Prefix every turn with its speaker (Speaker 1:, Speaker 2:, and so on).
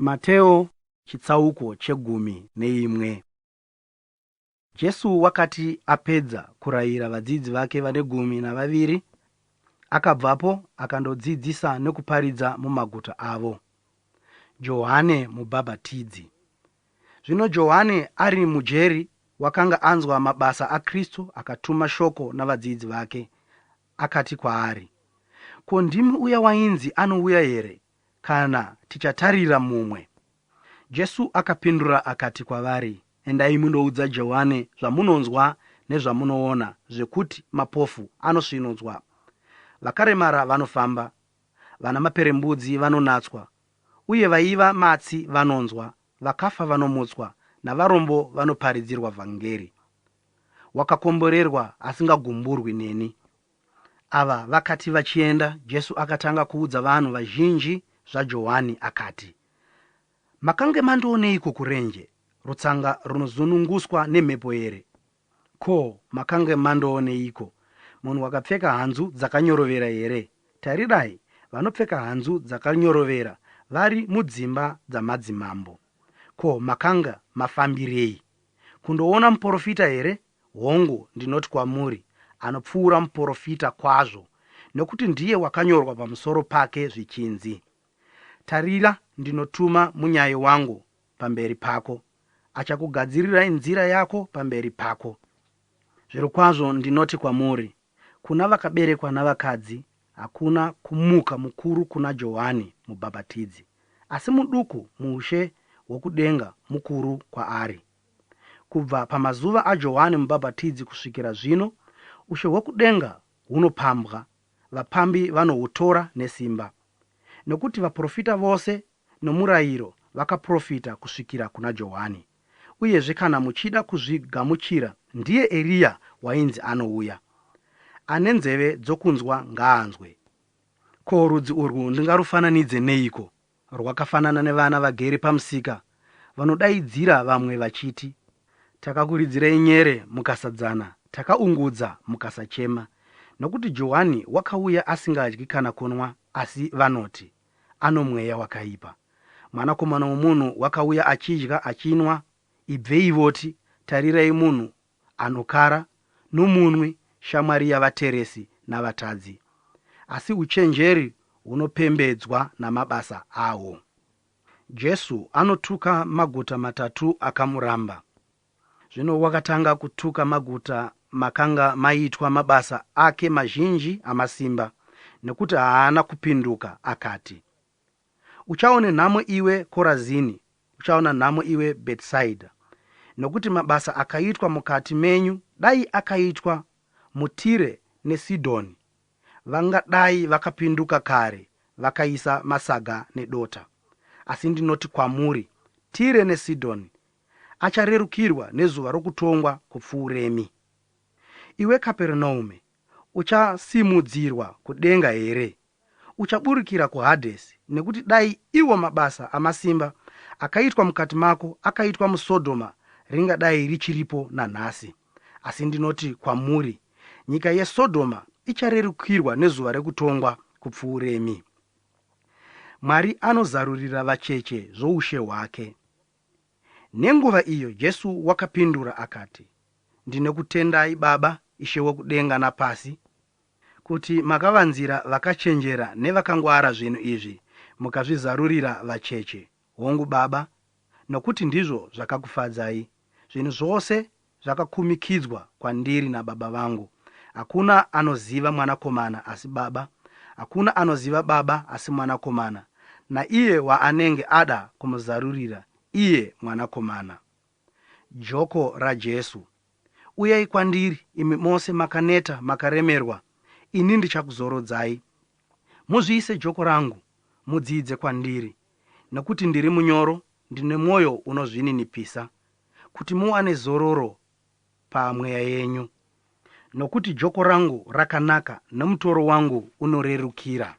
Speaker 1: Mateo chitsauko chegumi neimwe. Jesu wakati apedza kurayira vadzidzi vake vane 12, akabvapo akandodzidzisa nekuparidza mumaguta avo. Johane mubhabhatidzi. Zvino Johane ari mujeri wakanga anzwa mabasa aKristu, akatuma shoko navadzidzi vake. Akati kwaari, ko ndimi uya wainzi anouya here, kana tichatarira mumwe? Jesu akapindura akati kwavari, endai mundoudza Johane zvamunonzwa nezvamunoona, zvekuti mapofu anosvinudzwa, vakaremara vanofamba, vana maperembudzi vanonatswa, uye vaiva matsi vanonzwa, vakafa vanomutswa, navarombo vanoparidzirwa vhangeri. Wakakomborerwa asingagumburwi neni. Ava vakati vachienda, Jesu akatanga kuudza vanhu vazhinji zvaJohani akati, makange mandooneiko kurenje? Rutsanga runozununguswa nemhepo here? Ko, makange mandooneiko munhu wakapfeka hanzu dzakanyorovera here? Tarirai, vanopfeka hanzu dzakanyorovera vari mudzimba dzamadzimambo. Ko, makanga mafambirei? Kundoona muprofita here? Hongu, ndinoti kwamuri, anopfuura muprofita kwazvo, nokuti ndiye wakanyorwa pamusoro pake zvichinzi, tarira, ndinotuma munyayi wangu pamberi pako, achakugadzirirai nzira yako pamberi pako. Zvirokwazvo ndinoti kwamuri, kuna vakaberekwa navakadzi hakuna kumuka mukuru kuna Johani mubhabhatidzi, asi muduku muushe hwokudenga mukuru kwaari. Kubva pamazuva aJohani mubhabhatidzi kusvikira zvino, ushe hwokudenga hunopambwa, vapambi vanohutora nesimba. Nokuti vaprofita vose nomurayiro vakaprofita kusvikira kuna Johani. Uyezve kana muchida kuzvigamuchira, ndiye Eriya wainzi anouya. Ane nzeve dzokunzwa ngaanzwe. Ko, rudzi urwu ndingarufananidze neiko? Rwakafanana nevana vagere pamusika, vanodaidzira vamwe vachiti, takakuridzirei nyere mukasadzana, takaungudza mukasachema. Nokuti Johani wakauya asingadyi kana kunwa, asi vanoti, ano mweya wakaipa. Mwanakomana womunhu wakauya achidya achinwa, ibvei voti, tarirai munhu anokara, nomunwi, shamwari yavateresi navatadzi. Asi uchenjeri hunopembedzwa namabasa awo. Jesu anotuka maguta matatu akamuramba. Zvino wakatanga kutuka maguta makanga maitwa mabasa ake mazhinji amasimba, nekuti haana kupinduka, akati, uchaone nhamo iwe Korazini, uchaona nhamo iwe Bethsaida, nokuti mabasa akaitwa mukati menyu dai akaitwa muTire neSidhoni, vangadai vakapinduka kare vakaisa masaga nedota. Asi ndinoti kwamuri, Tire neSidhoni acharerukirwa nezuva rokutongwa kupfuuremi. Iwe Kaperinaume, uchasimudzirwa kudenga here? Uchaburukira kuHadhesi, nekuti dai iwo mabasa amasimba akaitwa mukati mako akaitwa muSodhoma, ringadai richiripo nanhasi. Asi ndinoti kwamuri, nyika yeSodhoma icharerukirwa nezuva rekutongwa kupfuuremi. Mwari anozarurira vacheche zvoushe hwake. Nenguva iyo Jesu wakapindura akati, ndine kutendai Baba, Ishe wokudenga napasi, kuti makavanzira vakachenjera nevakangwara zvinhu izvi, mukazvizarurira vacheche. Hongu Baba, nokuti ndizvo zvakakufadzai. Zvinhu zvose zvakakumikidzwa kwandiri naBaba vangu. Hakuna anoziva Mwanakomana asi Baba, hakuna anoziva Baba asi Mwanakomana, naiye waanenge ada kumuzarurira iye Mwanakomana. Joko raJesu. Uyai kwandiri, imi mose makaneta makaremerwa, ini ndichakuzorodzai. Muzviise joko rangu, mudzidze kwandiri, nokuti ndiri munyoro, ndine mwoyo unozvininipisa, kuti muwane zororo pamweya yenyu. Nokuti joko rangu rakanaka, nomutoro wangu unorerukira.